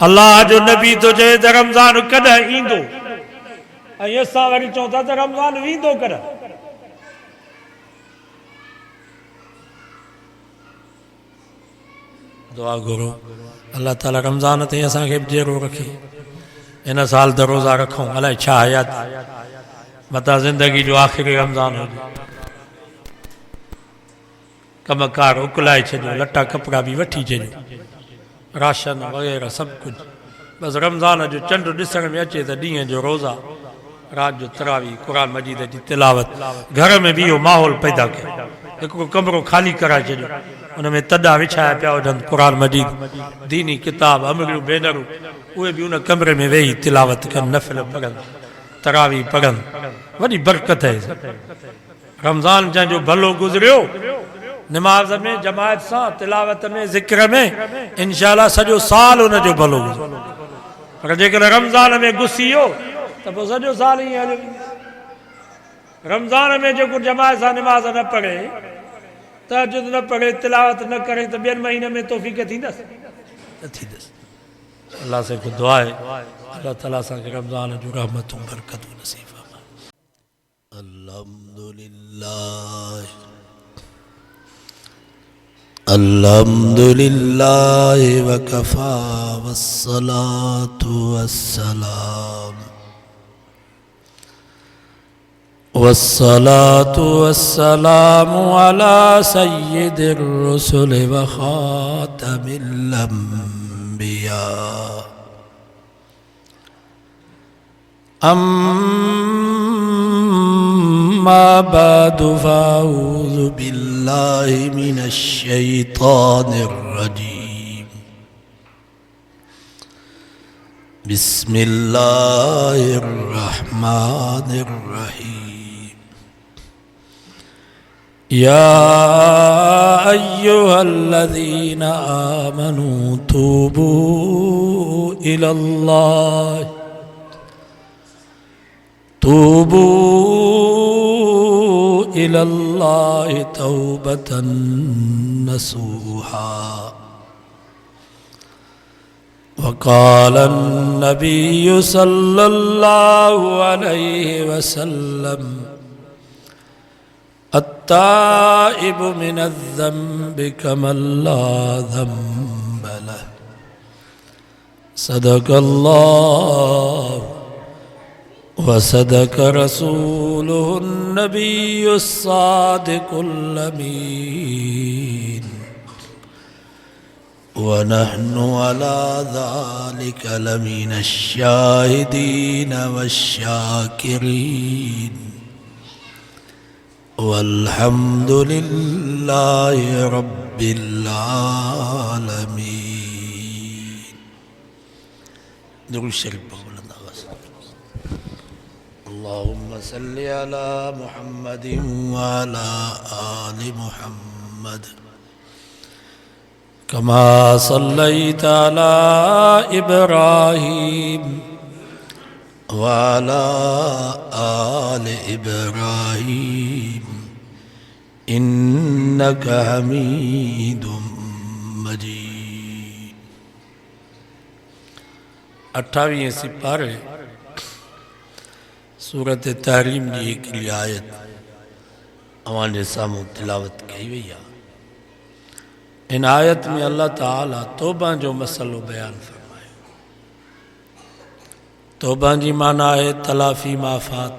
अल्लाह जो नबी तो चए त रमज़ान कॾहिं ईंदो ऐं असां वरी चऊं था त रमज़ान वेंदो कॾहिं। दुआ घुरो अल्लाह ताला रमज़ान ते असांखे बि जहिड़ो रखे। इन साल त रोज़ा रखूं, अलाए छा हयात मता ज़िंदगी जो आख़िरी रमज़ान हुजे। कमकार उकलाए छॾियो, लटा कपिड़ा बि वठी छॾियो, राशन वग़ैरह सभु कुझु। बसि रमज़ान जो चंड ॾिसण में अचे त ॾींहं जो रोज़ा, रात जो तरावी, क़ुरान मजीद जी तिलावत, घर में बि इहो माहौल पैदा कयो। हिकिड़ो कमरो ख़ाली कराए छॾियो, उन में तॾा विछाया पिया हुजनि, क़ुरान मजीद, दीनी किताब, अमरियूं भेनरूं, उहे बि उन कमरे में वेही तिलावत कनि, नफ़िल पढ़नि, तरावी पढ़नि। वॾी बरकत आहे। रमज़ान जंहिंजो भलो गुज़रियो निमाज़ में, जमायत सां, तिलावत में, ज़िक्र में, इंशाअल्लाह सॼो साल उनजो भलो गुज़रियो। पर जेकॾहिं रमज़ान में घुसी वियो त पोइ सॼो साल ईअं हलियो। रमज़ान में जेको जमायत सां निमाज़ न पढ़े, तहज्जुद न पढ़े, तिलावत न करे त ॿियनि महीने में तौफ़ीक़ थींदसि न थींदसि। अल्लाह से को दुआ आहे अल्लाह ताला असांखे रमज़ान जूं रहमतूं बरकतूं नसीब फरमाए। अल्हम्दुलिल्लाह अल्हम्दुलिल्लाह वकफ़ा वस्सलातु वस्सलाम वस्सलातु वस्सलामु अला सय्यिदिर रुसुल व खातमिल अंबिया। अम्मा बअदु फ़अऊज़ु बिल्लाहि मिनश शैतानिर रजीम। बिस्मिल्लाहिर रहमानिर रहीम। या अय्युहल्लज़ीना आमनू तूबू इलल्लाह इलल्लाहि तौबतन नसूहा। वक़ाल अन्नबिय्यु सल्लल्लाहु अलैहि वसल्लम अत्ताइबु मिनज़्ज़ंबि कमन ला ज़ंब लह। सदक़ल्लाहु वसदक रसूलुहुन नबियुस सादिकुल अमीन। वनहनु अला ज़ालिका लमिनश शाहिदीन वश्शाकिरीन। वल्हम्दुलिल्लाहि रब्बिल आलमीन। दुरूद शरीफ बुलंद आवाज़। अल्लाहुम्मा सल्लि अला मुहम्मदिन व अला आलि मुहम्मद कमा सल्लैता अला इब्राहीम व अला आलि इब्राहीम इन्नका हमीदुम मजीद। 28 सिपारे सूरत तहरीम की हिकिड़ी आयत अवांजे साम्हूं तिलावत कई वई आहे। इन आयत में अल्लाह ताला तौबा जो मसलो बयान फरमायो। तौबा जी माना है तलाफ़ी माफ़ात।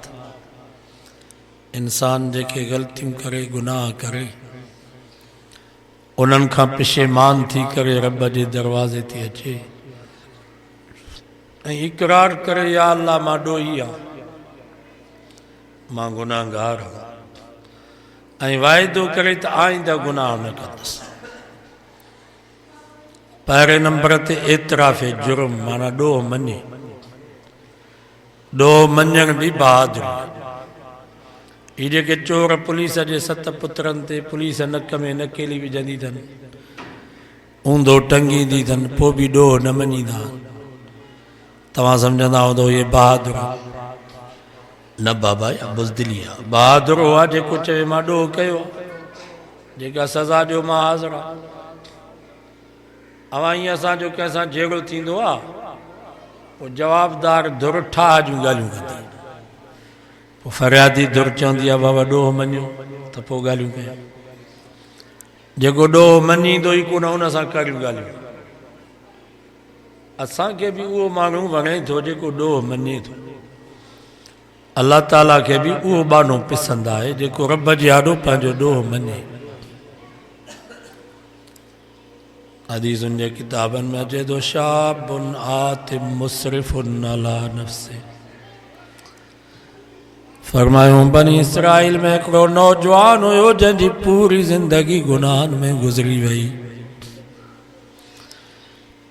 इंसान जेके ग़लतियूं करे, गुनाह करे, उन्हनि खां पिशेमान थी करे रब जे दरवाज़े ते अचे ऐं इक़रार करे या अल्लाह मां ॾोही आहे, मां गुनाहगार आहियां, ऐं वाइदो करे त आइंदा गुनाह न कंदुसि। पहिरें नंबर ते एतिराफ़ जुर्म माना ॾोह मञे। ॾोह मञण बि बहादुरी। ही जेके चोर पुलिस जे 7 पुत्रनि ते पुलिस नक में नकेली विझंदी अथनि, ऊंधो टंगींदी अथनि, पोइ बि ॾोह न मञींदा। तव्हां सम्झंदा हूंदो ये बहादुर न बाबा, या बुज़दिली आहे। बहादुर हुआ जेको चवे मां ॾोह कयो, जेका सज़ा ॾियो मां हाज़िर आहियां। अवां ईअं असांजो कंहिंसां झेड़ो थींदो आहे पोइ जवाबदार धुर ठाह जूं ॻाल्हियूं कंदा आहिनि पोइ फरियादी धुर चवंदी आहे बाबा ॾोह मञो त पोइ ॻाल्हियूं कयूं जेको ॾोह मञींदो ई कोन हुन सां करियूं ॻाल्हियूं असांखे बि उहो माण्हू वणे थो जेको ॾोह मञे थो अल्लाह ताला खे बि उहो बानो पसंदि आहे जेको रब जे आॾो पंहिंजो ॾोह मञे हदीसुनि जे किताबनि में अचे थो शाबुन आतिम मुसरिफुन अला नफ्से फरमायूं बनी इसराइल में हिकिड़ो नौजवान हुयो जंहिंजी पूरी ज़िंदगी गुनाहनि में गुज़री वई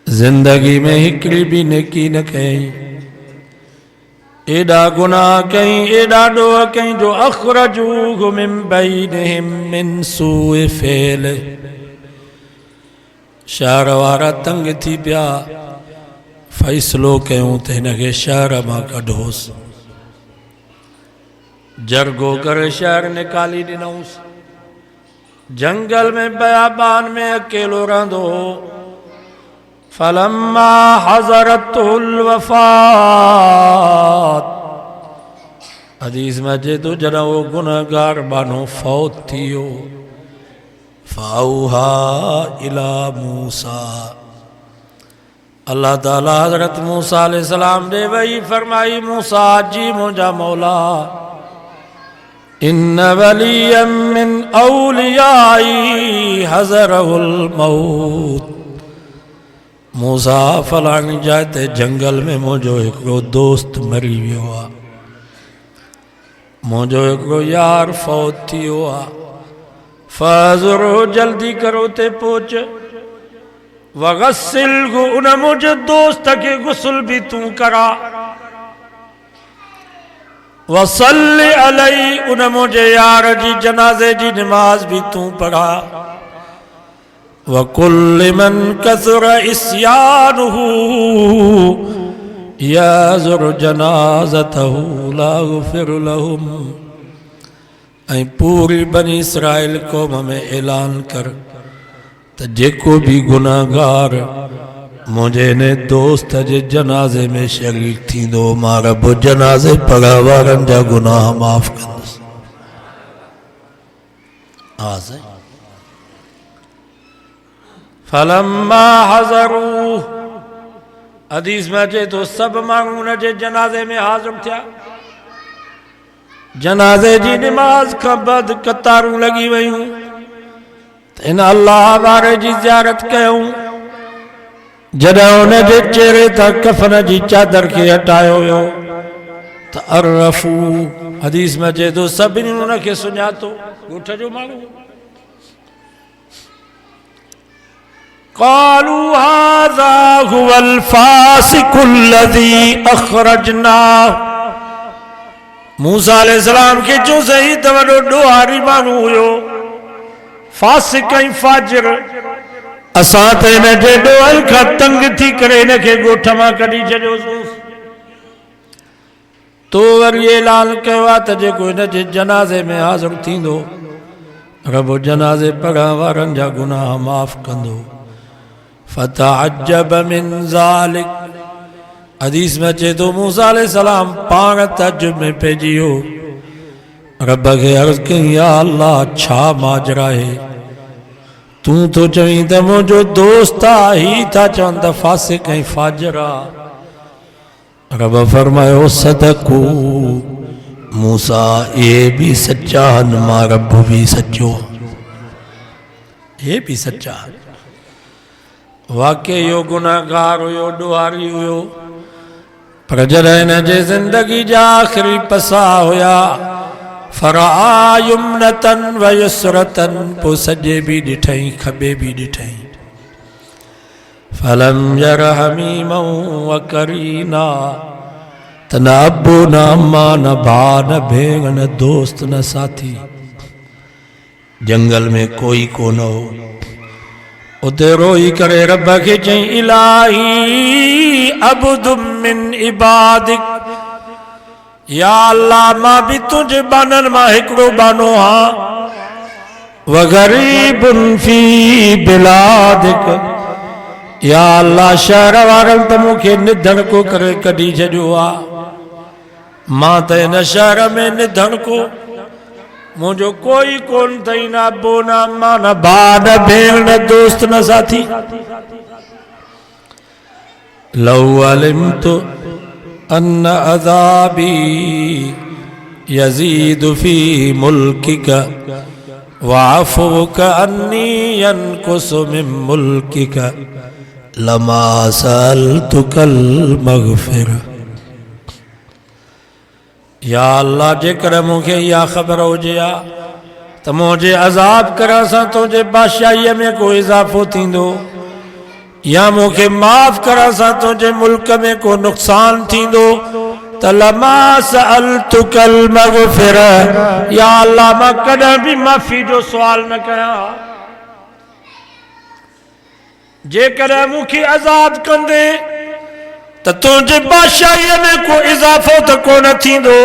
ज़िंदगी में हिकिड़ी बि नेकी न कयईं एॾा गुनाह कयईं एॾा ॾोह कयईं जो अख़रजूहु मिन बैनिहिम मिन सूइ फ़ेल शहर वारा तंग थी पिया फ़ैसिलो कयूं त हिनखे शहर मां कढोसि जरगो करे शहर निकाली ॾिनऊंसि जंगल में बयाबान में अकेलो रहंदो हो फलम्मा हज़रतुल वफ़ात हदीस में अचे तो जॾहिं वो गुनहगार बानो फौत थी वियो फ़ाऊहा इला मूसा अल्लाह ताला हज़रत मूसा अलैहिस्सलाम ॾे वही फरमाई मूसा जी मुंहिंजा मौला इन्न वलियम मिन औलियाई हज़रहुल मौत मूसा फलाणी जाइ ते जंगल में मुंहिंजो हिकिड़ो दोस्त मरी वियो आहे मुंहिंजो हिकिड़ो यार फौत थी वियो आहे फ़ज़ुरो जल्दी करो ते पहुच वग़स्सिलहु उन मुंहिंजे दोस्त खे गुस्ल बि तूं करा वसल्लि अलैहि उन मुंहिंजे यार जी जनाज़े जी नमाज बि तूं पढ़ा वकुल मन कसर इस्यानुहु याज़ुर जनाज़तहु ला गुफ़िर लहुम ऐं पूरी बनी इसराइल कौम में ऐलान कर त जेको भी गुनाहगार मुझे ने दोस्त जे जनाज़े में शरीक थींदो मां रब जनाज़े पढ़ा वारनि जा गुनाह माफ़ कंदुसि फलम्मा हज़रू हदीस में अचे तो सब माण्हू उन जे जनाज़े में हाज़िर थिया जनाज़े जी नमाज खां बाद कतारूं लगी वयूं इन अल्लाह वारे जी ज़ियारत कयूं जॾहिं उन जे चेहरे तां कफन जी चादर खे हटायो वियो त अरफू हदीस में अचे तो सभिनी उन खे सुञातो ॻोठ जो माण्हू क़ालू हाज़ा हुवल फ़ासिक़ुल्लज़ी अख़रजना मूसा अलैहिस्सलाम के जो सही त वॾो ॾोहारी माण्हू हुयो फासिक ऐं फाजिर असां त हिन जे ॾोहल खां तंग थी करे हिनखे ॻोठ मां कढी छॾियोसीं तो वरी ऐलान कयो आहे त जेको हिन जे जनाज़े में हाज़िर थींदो रब जनाज़े पढ़ण वारनि जा गुनाह माफ़ कंदो फ़तअज्जब मिन ज़ालिक हदीस में अचे तो मूसा अलैहिस्सलाम पाण तअज्जुब में पइजी वियो रब खे अर्ज़ कई या अल्लाह छा माजरा है तूं तो चवीं त मुंहिंजो दोस्त आहे ही था चवनि त फासिक ऐं फाजिर आहे रब फरमायो सदकू मूसा ये भी सच्चा आहिनि मां रब भी सचो ये भी सच्चा वाकई यो गुनाहगार हुयो ॾोहारी हुयो पर जॾहिं हिन जे ज़िंदगी जा आख़िरी पसा हुया फरआ युमनतन व युसरतन पोइ सॼे बि ॾिठईं खॿे बि ॾिठईं फलम यर हमीमं व करीना त न अबू न अम्मा न भाउ न भेण न दोस्त न साथी जंगल में कोई कोन हो उते रोई करे रब खे चई इलाही अब्दुम मिन इबादिक या अल्लाह मां भी तुझे बानन मां हिकिड़ो बानो हां व गरीबुन फी बिलादिक या अल्लाह शहर वारनि त मूंखे निधन को करे कढी छॾियो आहे। मां त हिन शहर में निधन को मुझो कोई कोन थई, ना अबो ना अम्मा ना भाउ न भेण न दोस्त न साथी। लौ अलिमतु अन्न अज़ाबी यज़ीदु फी मुल्किका वअफ़ुका अन्नी यनकुसु मिन मुल्किका लमा सअलतुकल मग़फ़िरा। या अल्लाह जेकर मूंखे इहा ख़बर हुजे हा त मुंहिंजे अज़ाब करण सां तुंहिंजे बादशाहीअ में को इज़ाफ़ो थींदो, या मूंखे माफ़ करण सां तुंहिंजे मुल्क में को नुक़सान थींदो त लमा सअलतुकल मग़फ़िरा। या अल्लाह मां कॾहिं बि माफ़ी जो सुवाल न कयां। जेकर मूंखे अज़ाब कंदे त तुंहिंजे बादशाहीअ में को इज़ाफ़ो त कोन थींदो,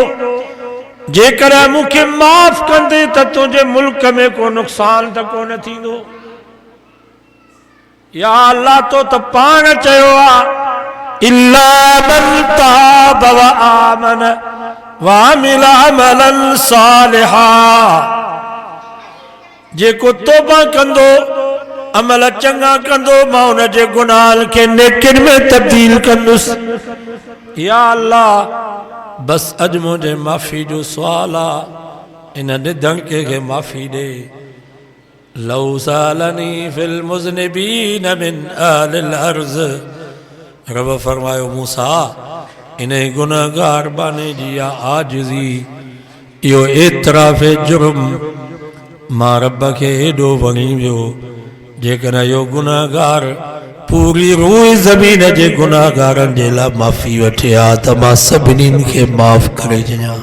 जेकर मूंखे माफ़ कंदे त तुंहिंजे मुल्क में को नुक़सान त कोन थींदो। या अल्लाह तो त पाण चयो आहे इल्ला मन ताब व आमन व अमिल अमलन सालिहा। जेको तौबा कंदो अमल चंगा कंदो मां उन जे गुनाहनि खे नेकिन में तब्दील कंदुसि। या अल्लाह बस अॼु मुंहिंजे माफ़ी जो सुवाल आहे, इन निधन खे माफ़ी ॾे। लौ सालनी फिल मुज़निबीन मिन अहलिल अर्ज़। रब फरमायो मूसा इन गुनहगार बाने जी आजिज़ी इहो एतिराफ़े जुर्म मां रब खे एॾो वणी वियो। जेकॾहिं इहो गुनहगार पूरी रूह ज़मीन जे गुनहगारनि जे लाइ माफ़ी वठे हा त मां सभिनीनि खे माफ़ करे छॾियां।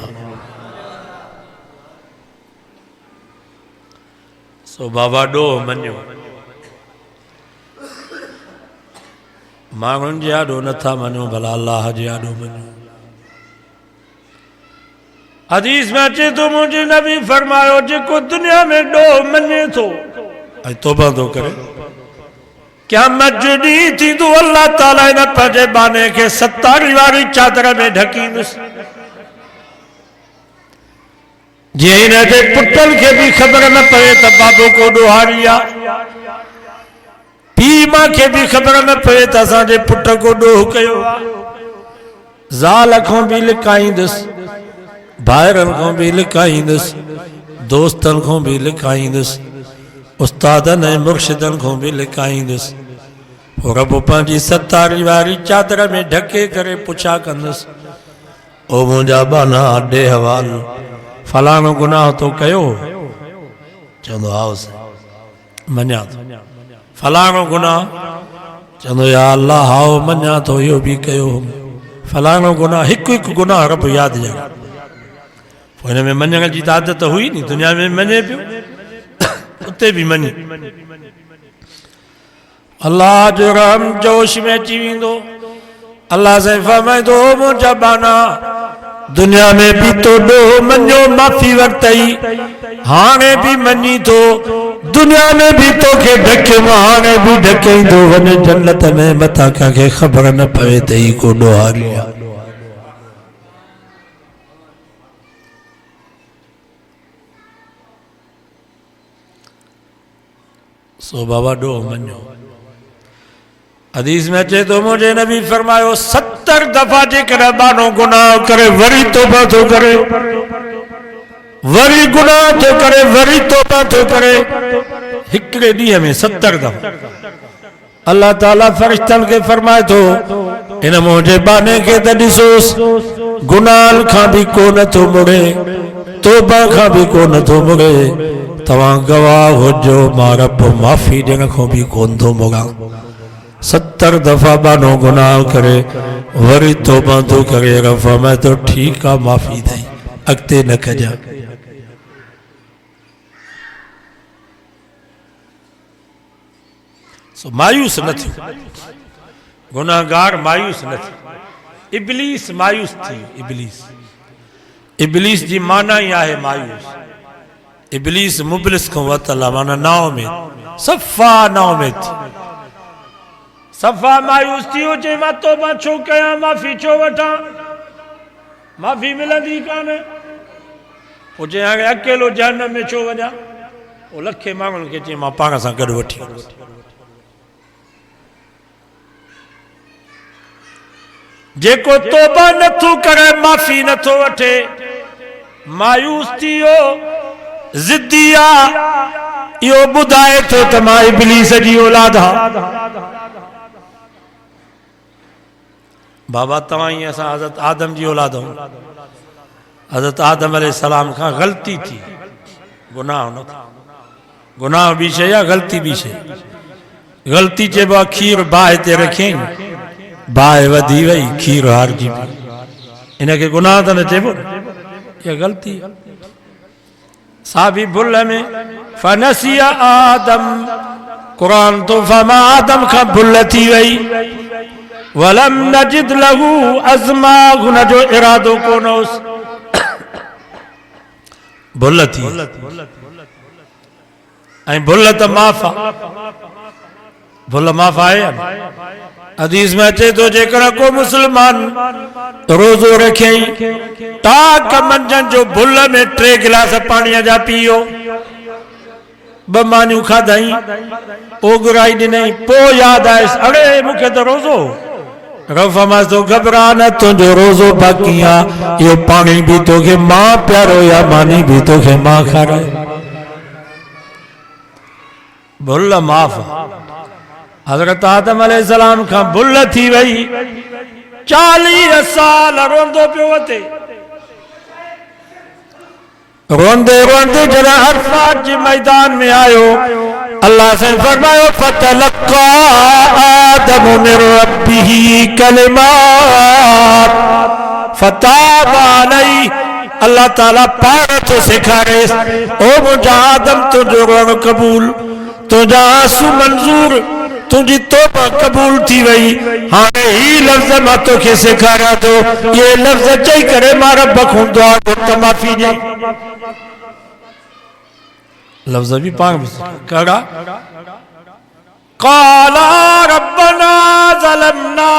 सो बाबा ॾोह मञो, माण्हुनि जे आॾो नथा मञो, भला अल्लाह जे आॾो मञो। हदीस में अचे थो मुंहिंजे नबी फरमायो जेको दुनिया में ॾोह मञे थो ऐं तौबा थो करे, क़यामत जो ॾींहुं थींदो अल्लाह ताला इन पंहिंजे बाने खे 70 वारी चादर में ढकींदुसि। जीअं हिन जे पुटनि खे बि ख़बर न पए त बाबो को ॾोहारी आहे, पीउ मां खे बि ख़बर न पए त असांजे पुट को ॾोह कयो आहे। ज़ाल खां बि लिकाईंदुसि, भाइरनि खां बि लिकाईंदुसि, दोस्तनि खां बि लिकाईंदुसि, उस्तादनि ऐं मुर्शिदनि खां बि लिकाईंदुसि। पोइ रब पंहिंजी 70 वारी चादर में ढके करे पुछा कंदुसि, ओ मुंहिंजा बाना ॾे हवाल फलाणो गुनाह तो कयो? चवंदो हाउस मञा थो। फलाणो गुनाह? चवंदो या अल्लाह हाओ मञा थो, इहो बि कयो। फलाणो गुनाह, हिकु हिकु गुनाह रब यादि ॼाणे। पोइ हिन में मञण जी त आदत हुई नी, दुनिया में मञे पियो, उते बि मञे। अल्लाह जो रहम जोश में अची वेंदो। अल्लाह से फरमाईंदो मुंहिंजा बाना दुनिया में भी तो ॾोह मञो माफ़ी वरितई, हाणे बि मञी थो, दुनिया में भी तोखे ढकियो हाणे बि ढकेईंदो वञे जन्नत में, मथां कंहिंखे ख़बर न पवे त ही को ॾोहारी आहे। सो बाबा ॾोह मञो। हदीस में अचे तो मुझे नबी फरमायो 70 दफा जेकर बानो गुनाह करे वरी तौबा तो करे, वरी गुनाह तो करे, वरी तौबा तो करे, हिकड़े ॾींहं में 70 दफा। अल्लाह ताला फरिश्तन के फरमाए तो इन मुझे बाने के त ॾिसोसि गुनाह खां भी को नथो मुड़े, तौबा खां भी को नथो मुड़े। तव्हां गवाह हुजो मां रब माफ़ी ॾियण खां भी कोन थो मुड़ां। 70 दफा बानो गुनाह करे वरी तौबा तो करे, रफ़ा मैं तो ठीक आ माफ़ी दई, अॻिते न कजां। सो मायूस न थियो, गुनाहगार मायूस न थियो। इब्लीस मायूस थी, इब्लीस जी माना ही आहे मायूस। इब्लीस मुबलिस खां वरितल आहे, माना नाव में सफ़ा नाव में थी। सफ़ा मायूस थी हो चई मां तौबा छो कयां, माफ़ी छो वठां, माफ़ी मिलंदी कान्हे। पोइ चई हाणे अकेलो जहन्नम में छो वञा। पोइ लखे माण्हुनि खे चई मां पाण सां गॾु वठी वेंदुसि। जेको तौबा नथो करे, माफ़ी नथो वठे, मायूस थी वियो, ज़िद्दी आहे, इहो ॿुधाए थो त मां इब्लीस जी औलाद आहियां। बाबा तव्हां ई असां हज़रत आदम जी औलाद आहियूं। हज़रत आदम अलैहिस्सलाम खां ग़लती थी, गुनाह न थियो। गुनाह ॿी शइ आहे, ग़लती ॿी शइ। ग़लती चइबो आहे खीर बाहि ते रखियईं, बाहि वधी वई, खीर हारजी वई, इनखे गुनाह त न चइबो, इहा ग़लती। साबी भुल में फनसिया आदम, क़ुरान तो फमा आदम खां भुल थी वई, वलम नजिद लहू अज़मा, हुन जो इरादो कोन होसि, भुल थी। ऐं भुल त माफ़ आहे, भुल माफ़ आहे। हदीस में अचे तो जेकर को मुसलमान रोज़ो रखियई, टाक मंझंदि जो भुल में 3 गिलास पाणीअ जा पीओ, 2 मानियूं खाधई, ओघराई ॾिनई, पोइ यादि आयसि अड़े मूंखे त रोज़ो। रफ़मास तो घबरा न, तुंहिंजो रोज़ो बाक़ी आहे, इहो पाणी बि तोखे मां प्यारो या मानी बि तोखे मां खाराए। भुल माफ़। हज़रत आदम अलैहिस्सलाम खां भुल थी वई, 40 साल रोंदो पियो वते। रोंदे रोंदे जॾहिं अरफात जे मैदान में आयो, अल्लाह से फरमायो फतलक्का आदम मिन रब्बिही कलिमात फताब अलैहि। अल्लाह ताला पाण थो सेखारेसि, ओ मुंहिंजा आदम तुंहिंजो रोण कबूल, तुंहिंजा आंसू मंज़ूर, तुझी तौबा कबूल थी वई। हाणे ही लफ्ज़ मां तोखे सेखारियां थो, ये लफ्ज़ चई करे मां रब खां दुआ घुर माफ़ी ॾे। लफ्ज़ भी पाण कड़ा, क़ाला रब्बना ज़लमना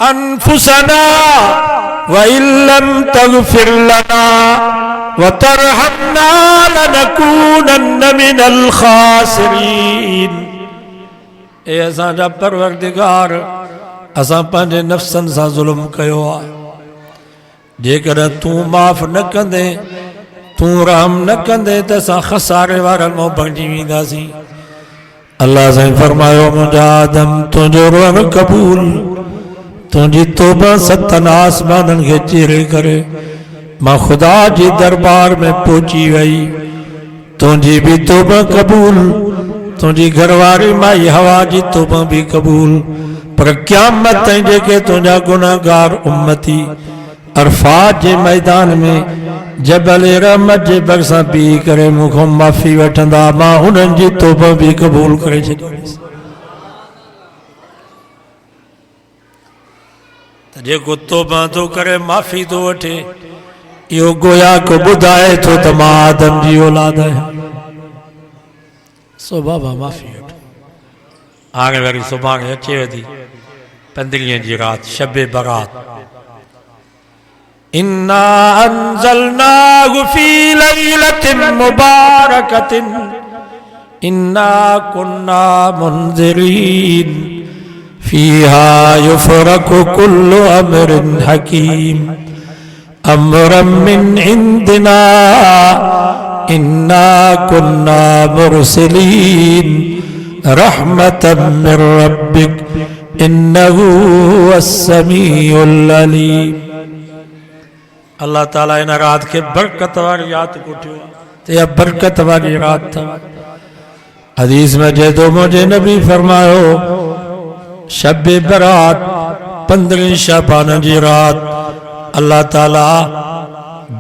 अनफुसना व इल्लम तग़फिर लना व तरहमना लनकूनन्न मिनल ख़ासिरीन। ए असांजा परवरदिगार, असां पंहिंजे नफ़्सनि सां ज़ुल्म कयो आहे, जेकॾहिं तूं माफ़ न कंदे, तूं रहम न कंदे त असां खसारे वारनि मां बणिजी वेंदासीं। अल्लाह साईं फरमायो, मुंहिंजा आदम तुंहिंजो रोण कबूल, तुंहिंजी तौबा 7 आसमाननि खे चीरे करे मां ख़ुदा जे दरबार में पहुची वई। तुंहिंजी बि तौबा कबूल, तुझी घरवारी माई हवा जी तौबा भी कबूल, पर क़यामत ताईं जेके तुझा गुनाहगार उम्मती अरफात जे मैदान में जबल रहमत जे भरिसां बीह करे मूंखां माफ़ी वठंदा, मां उन्हनि जी तौबा भी कबूल करे छॾींदुसि। त जेको तौबा थो करे, माफ़ी थो वठे, इहो गोया को ॿुधाए थो त मां आदम जी औलाद आहियां। सो बाबा माफ़ी वठो। हाणे वरी सुभाणे अचेव थी 15 जी रात, शबे बरात। इन्ना अंज़लनाहु फी लैलतिन मुबारकतिन इन्ना कुन्ना मुंज़िरीन फीहा युफ़रक़ु कुल्लु अम्रिन हकीम अम्रम मिन इंदिना इन्ना कुन्ना मुरसिलीन रहमतम मिन रब्बिक इन्नहु हुवस्समीउल अलीम। अल्लाह ताला इन रात के बरकत वाली रात को ठियो, बरकत वाली रात था। हदीस में जे तो मुझे नबी फरमायो, शबे बरात 15 शाबान जी रात अल्लाह ताला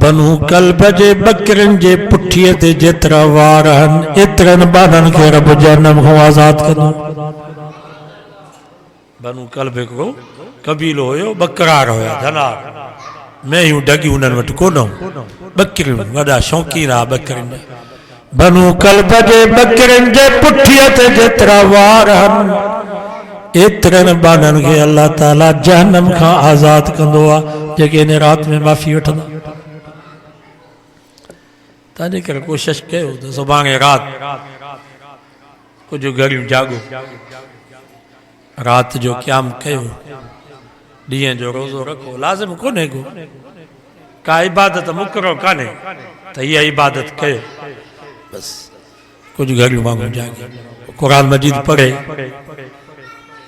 बनू कल्ब जे बकरन जे पुठीअ ते जेतिरा वार आहिनि, एतिरनि ॿारनि खे रब जहन्नम खां आज़ाद कंदो। बनू कल्ब हिकिड़ो कबीलो हुयो, बकरार हुया, धनार, मैं यूं डगी उन्हनि वटि कोन हुउमि, बकरियूं वॾा शौक़ीन आहे बकरियुनि जा। बनू कल्ब जे बकरियुनि जे पुठीअ ते जेतिरा वार आहिनि, एतिरनि बाननि खे अल्लाह ताला जहन्नम खां आज़ाद कंदो आहे जेके इन रात में माफ़ी वठंदा। तंहिंजे करे कोशिशि कयो त सुभाणे राति कुझु घड़ियूं जागो, रात जो क़याम कयो, ॾींहं जो रोज़ो रखो। लाज़िम कोन्हे को का इबादत मुक़ररु कान्हे त इहा इबादत कयो, बसि कुझु घड़ियूं वांगुरु जागे, क़ुरान मजीद पढ़े,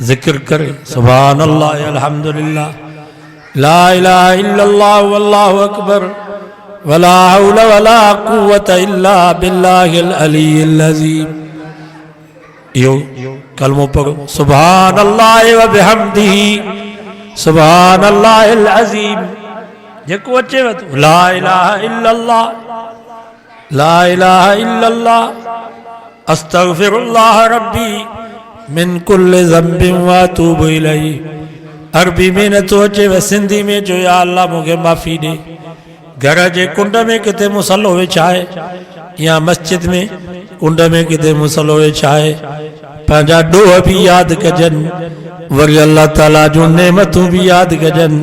ज़िक्र करे, सुभान अल्लाह अल्हम्दुलिल्लाह ला इलाहा इल्लल्लाह वल्लाहु अकबर वला हौला वला कुव्वता इल्ला बिल्लाहिल अलीयिल अज़ीम। इहो कलमो पढ़ो, सुभान अल्लाह व बिहम्दिही सुभान अल्लाहिल अज़ीम। जेको अचेव तो ला इलाहा इल्लल्लाह ला इलाहा इल्लल्लाह अस्तगफिरुल्लाह रब्बी मिन कुल्लि ज़ंबिन व अतूबु इलैहि। अरबी में न तो अचेव, सिंधी में जो या अल्लाह मूंखे माफ़ी ॾे। घर जे कुंड में किथे मुसलो विछाए या मस्जिद में कुंड में किथे मुसलो विछाए, पंहिंजा ॾोह बि यादि कजनि, वरी अल्लाह ताला जूं नेमतूं बि यादि कजनि।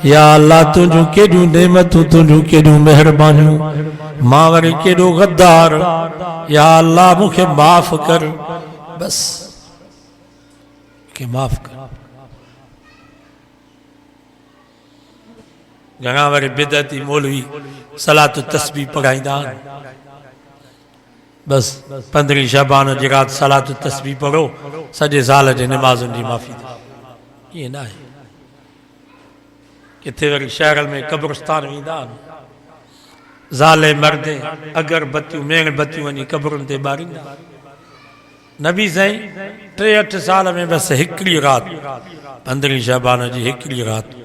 या अल्लाह तुंहिंजूं केॾियूं नेमतूं, तुंहिंजूं केॾियूं महिरबानियूं, मां वरी केॾो गद्दार, या अल्लाह मूंखे माफ़ कर, बस के माफ़ कर। घणा वरी बिदती मौलवी सलात तस्बीह पढ़ाईंदा आहिनि, बस 15 शबान जी राति सलात तस्बीह पढ़ो, सॼे साल जे नमाज़ुनि जी माफ़ी थी। ईअं न आहे। किथे वरी शहर में कब्रस्तान वेंदा आहिनि, ज़ाले मर्दे अगरबत्तियूं मेणबत्तियूं वञी कब्रुनि ते ॿारींदा। नबी साईं 63 साल में बसि हिकिड़ी राति 15 शबान जी हिकिड़ी राति,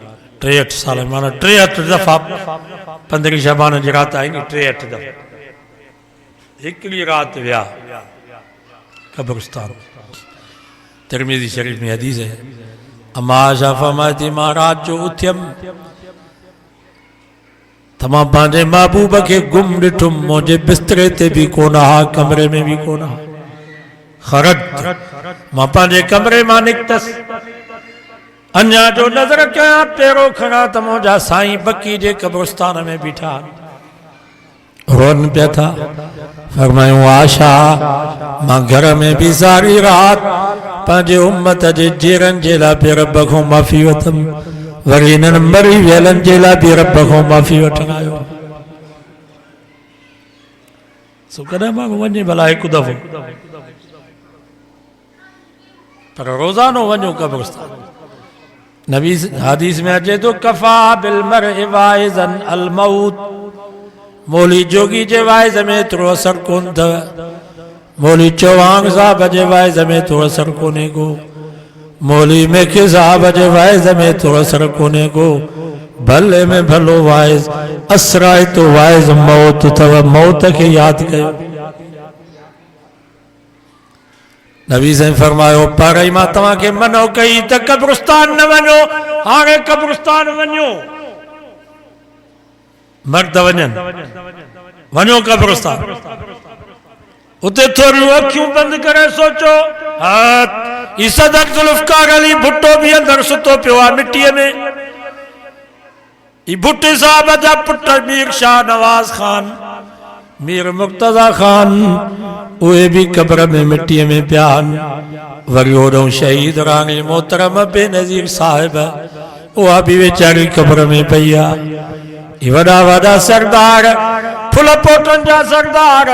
63 साल माना 63 दफ़ा 15 शबान जी राति आई नी, 63 दफ़ा हिकिड़ी राति विया कब्रस्तान। तिरमिज़ी शरीफ़ में हदीस है, अम्मा आयशा फरमाती मां रात जो उथियमि त मां पंहिंजे महबूब खे गुम ॾिठुमि, मुंहिंजे बिस्तरे ते बि कोन हा, कमरे में बि कोन हा। ख़रज मां पंहिंजे कमरे मां निकितसि, अञा जो नज़र कयां पेरो खणा त मुंहिंजा साईं बकी जे कब्रस्तान में बीठा रोन पिया था। फरमायूं आशा मां घर में बि सारी राति पंहिंजे उम्मत जे जेरनि जे लाइ बि रब खां माफ़ी वरितमि, वरी हिननि मरी वियलनि जे लाइ बि रब खां माफ़ी वठण आयो। सो कॾहिं माण्हू वञे भला हिकु दफ़ो, पर रोज़ानो वञो कब्रस्तान। नबी हदीस में अचे तो कफ़ा बिल मरइ वाइज़न अल मौत, मौली जोगी जे वाइज़ में एतिरो असर कोन अथव, मौली चौहान साहब जे वाइज़ में एतिरो असर कोन्हे को, मौली मेखे साहब जे वाइज़ में एतिरो असर कोन्हे को, भले में भलो वाइज़ असराए तो वाइज़ मौत अथव, मौत खे यादि कयो। नबी साईं फरमायो पर मां तव्हांखे मनो कई त कब्रस्तान न वञो, हाणे कब्रस्तान वञो, मर्द वञनि, वञो कब्रस्तान, उते थोरियूं अखियूं बंदि करे सोचो, हा ही सदर ज़ुल्फ़कार अली भुट्टो बि अंदरि सुतो पियो आहे मिटीअ में, ही भुट्टे साहब जा पुट मीर शाह नवाज़ खान, मीर मुर्तज़ा खान, उहे भी कब्र में मिट्टीअ में पिया आहिनि। वरी होॾो शहीद राणी मोहतरम बेनज़ीर साहिब, उहा बि वेचारी कब्र में पई आहे। वॾा वॾा सरदार, फुल पोटनि जा सरदार,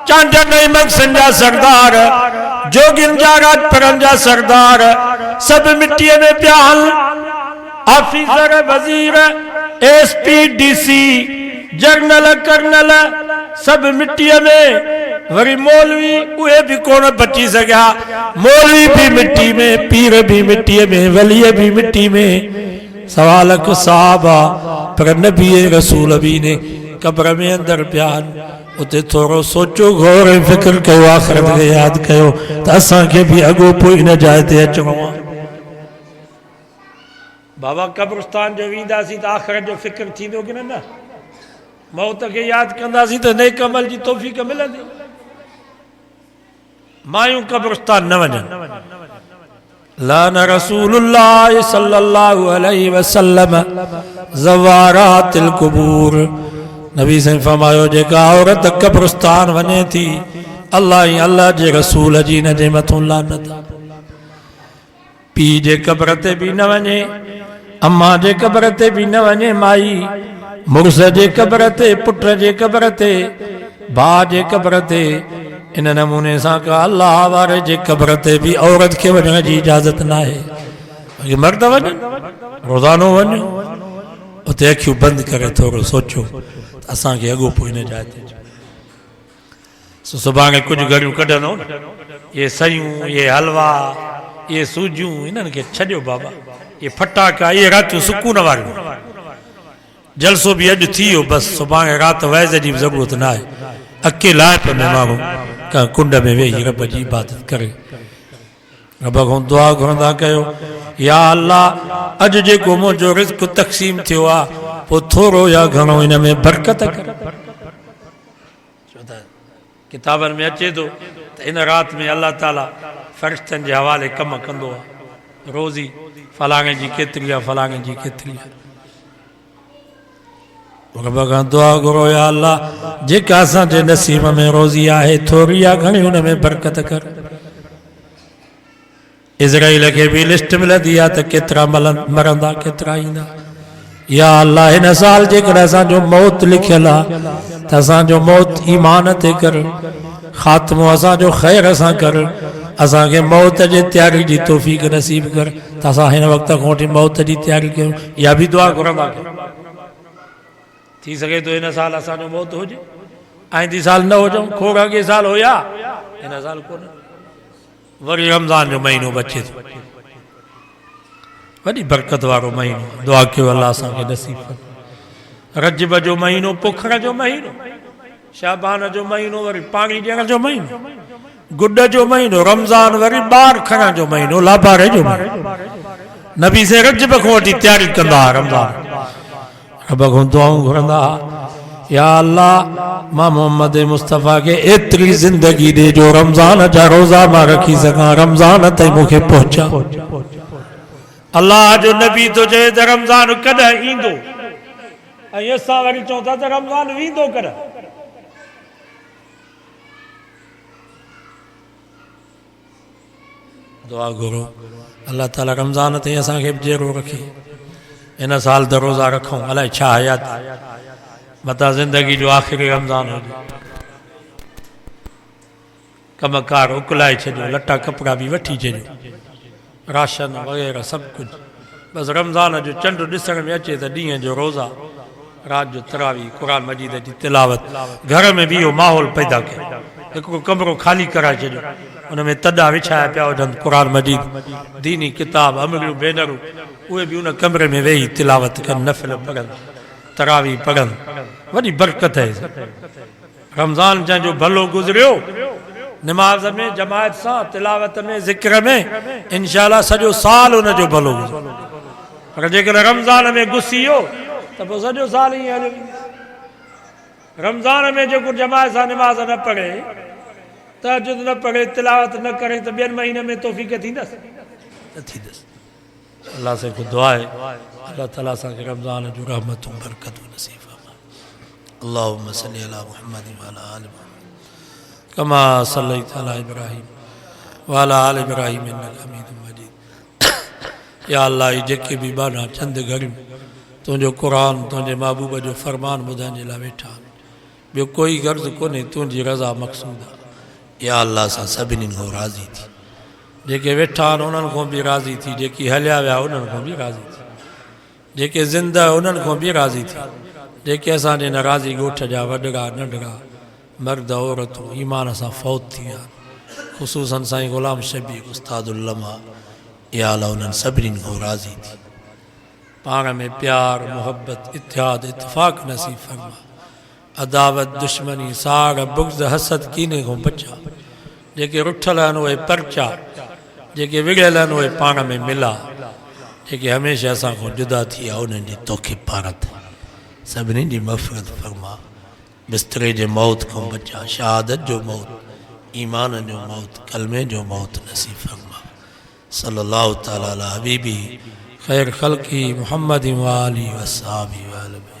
चांडन मक्सन जा सरदार, जोगिन जा राजपरनि जा सरदार, सभु मिट्टीअ में पिया आहिनि। ऑफिसर, वज़ीर, एसपी, डीसी, जनरल, कर्नल, सभु मिट्टीअ में। वरी मौलवी उहे भी कोन बची सघिया, मौलवी भी मिट्टी में, पीर भी मिट्टीअ में, वली भी मिट्टी में। सवाल को साहबा पर नबी रसूल भी ने कब्र में अंदर पिया आहिनि। उते थोरो सोचो, गौर ऐं फ़िक्र कयो, आख़िरत खे यादि कयो त असांखे बि अॻो पोइ इन जाइ ते अचिणो आहे। बाबा कब्रस्तान जो वेंदासीं त आख़िरत जो फ़िक्र थींदो की न? मौत खे यादि कंदासीं त नेक अमल जी तौफ़ीक़ मिलंदी। मायूं कब्रस्तान न वञनि, लाना रसूलुल्लाह सल्लल्लाहु अलैहि वसल्लम ज़वारातिल कुबूर। नबी से फरमायो जेका औरत कब्रिस्तान वञे थी अल्लाह ही अल्लाह जे रसूल जी न जे मथों लानत। पी जे कब्र ते भी न वञे, अम्मा जे कब्र ते भी न वञे माई, मुर्स जे कब्र ते, पुट जे कब्र ते, भाउ जे कब्र ते। इन नमूने सां का अल्लाह वारे जे कब्र ते भी औरत खे वञण जी इजाज़त न आहे। मर्द वञनि, रोज़ानो वञो, उते अखियूं बंदि करे थोरो सोचो असांखे अॻो पोइ हिन जाइ ते सुभाणे कुझु घड़ियूं कढंदो न, ये सयूं, ये हलवा, ये सूजियूं, इन्हनि खे छॾियो बाबा। ये फटाका, ये रातियूं सुकून वारियूं। जलसो भी अॼु थी वियो, बसि सुभाणे राति वैज़ जी बि ज़रूरत न आहे। अकेलाइप में माण्हू का कुंड में वेही रब जी इबादत करे, रब खां दुआ घुरंदा कयो, या अल्लाह अॼु जेको मुंहिंजो रिज़्क़ तक़सीम थियो आहे पोइ थोरो या घणो हिन में बरकत कर। किताबनि में अचे थो त इन राति में अल्लाह ताला फ़रिश्तनि जे हवाले कम कंदो आहे, रोज़ी फलाणे जी केतिरी आहे, फलाणे जी केतिरी आहे। रब खां दुआ घुरो, या अल्लाह जेका असांजे नसीब में रोज़ी आहे थोरी या घणी हुन में बरकत कर। इज़राइल खे बि लिस्ट मिलंदी आहे त केतिरा मरंदा केतिरा ईंदा। या अल्लाह हिन साल जेकॾहिं असांजो मौत लिखियलु आहे त असांजो मौत ईमान ते कर, ख़ात्मो असांजो ख़ैर सां कर, असांखे मौत जे तयारी जी तौफ़ीक़ नसीब कर त असां हिन वक़्त खां वठी मौत जी तयारी कयूं। इहा बि दुआ घुरंदा कयूं। थी सघे थो हिन साल असांजो मौत हुजे, आईंदी साल न हुजऊं, खोड़ अॻे साल हुया, हिन साल कोन। वरी रमज़ान जो महीनो बचे थो, वॾी बरकत वारो महीनो। दुआ कयो अल्लाह असांखे नसीब करे। रजब जो महीनो पोखण जो महीनो, शाबान जो महीनो वरी पाणी ॾियण जो महीनो, गुड जो महीनो, रमज़ान वरी ॿार खणण जो महीनो, लाभारे जो महीनो। नबी से रजब खां वठी तयारी कंदा हुआ रमज़ान। रब खां दुआऊं घुरंदा, या अल्लाह मां मोहम्मद मुस्तफ़ा के एतिरी ज़िंदगी ॾे जो रमज़ान जा रोज़ा मां रखी सघां, रमज़ान ताईं मूंखे पहुचा। अल्लाह जो नबी तो चए त रमज़ान कॾहिं ईंदो, ऐं असां वरी चऊं था त रमज़ान वेंदो कॾहिं। दुआ घुरो अल्लाह ताला रमज़ान ताईं असांखे बि जेरो रखे। इन साल त रोज़ा रखूं, अलाए छा हयात मता ज़िंदगी जो आख़िरी रमज़ान हुजे। कमकार उकलाए छॾियो, लटा कपिड़ा बि वठी छॾियो, राशन वग़ैरह सभु कुझु। बसि रमज़ान जो चंड ॾिसण में अचे त ॾींहं जो रोज़ा, राति जो तरावी, क़ुर मजीद जी तिलावत, घर में बि इहो माहौल पैदा कयो। हिकिड़ो कमरो ख़ाली कराए छॾियो, उन में तॾा विछाया पिया हुजनि, क़ुर मजीद, दीनी किताब, अमरियूं भेनरूं, उहे बि उन कमरे में वेही तिलावत कनि, नफ़िल पढ़नि, तरावी पढ़नि। वॾी बरकत आहे। रमज़ान जंहिंजो भलो गुज़रियो निमाज़ में, जमायत सां, तिलावत में, ज़िक्र में, इंशाअल्लाह सॼो साल हुनजो भलो गुज़रियो। पर जेकॾहिं रमज़ान में गुसी वियो त पोइ सॼो साल ईअं हलियो। रमज़ान में जेको जमायत सां निमाज़ न पढ़े, तहज्जुद न पढ़े, तिलावत न करे त ॿियनि महीने में तौफ़ीक़ थींदसि न थींदसि। अल्लाह से को दुआ है, अल्लाह ताला असांखे रमज़ान जो रहमतूं बरकतूं नसीब फरमाए। अल्लाहुम्मा सल्ली अला मुहम्मद व अला आलि मुहम्मद कमा सल्लैता अला इब्राहीम व अला आलि इब्राहीम इन्नका हमीदुम मजीद। या अल्लाह जेके बि बाना चंद घड़ियूं तुंहिंजो क़ुरान, तुंहिंजे महबूब जो फरमान ॿुधण जे लाइ वेठा, ॿियो कोई गर्ज़ कोन्हे, तुंहिंजी रज़ा मक़सूद आहे। या अल्लाह सां सभिनी खां राज़ी थी, जेके वेठा आहिनि उन्हनि खां बि राज़ी थी, जेकी हलिया विया उन्हनि खां बि राज़ी थी, जेके ज़िंदा उन्हनि खां बि राज़ी थी, जेके असांजे नाराज़ी ॻोठ जा वॾड़ा नंढड़ा मर्द औरतूं ईमान सां फ़ौत थी विया, ख़ुसूसन साईं ग़ुलाम शबीर उस्तादुल लम्हा, या अल्लाह उन्हनि सभिनी खां राज़ी थी। पाण में प्यार, मोहब्बत, इत्तेहाद, इत्तिफ़ाक़ नसीब फरमा। अदावत, दुश्मनी, साड़, बुग़्ज़, हसद, कीने खां बचा। जेके रुठल आहिनि उहे परचा, जेके विढ़ियल आहिनि उहे पाण में मिला, जेके हमेशह असां खां जुदा थी विया उन्हनि जी तोखे पारत सभिनी जी मफ़रत फरमा। बिस्तरे जे मौत खां बचा, शहादत जो मौत, ईमान जो मौत, कलमे जो मौत नसीब फरमा। सल्लल्लाहु तआला अला हबीबी खैर खल्की मुहम्मद व आलिहि व अस्हाबिहि व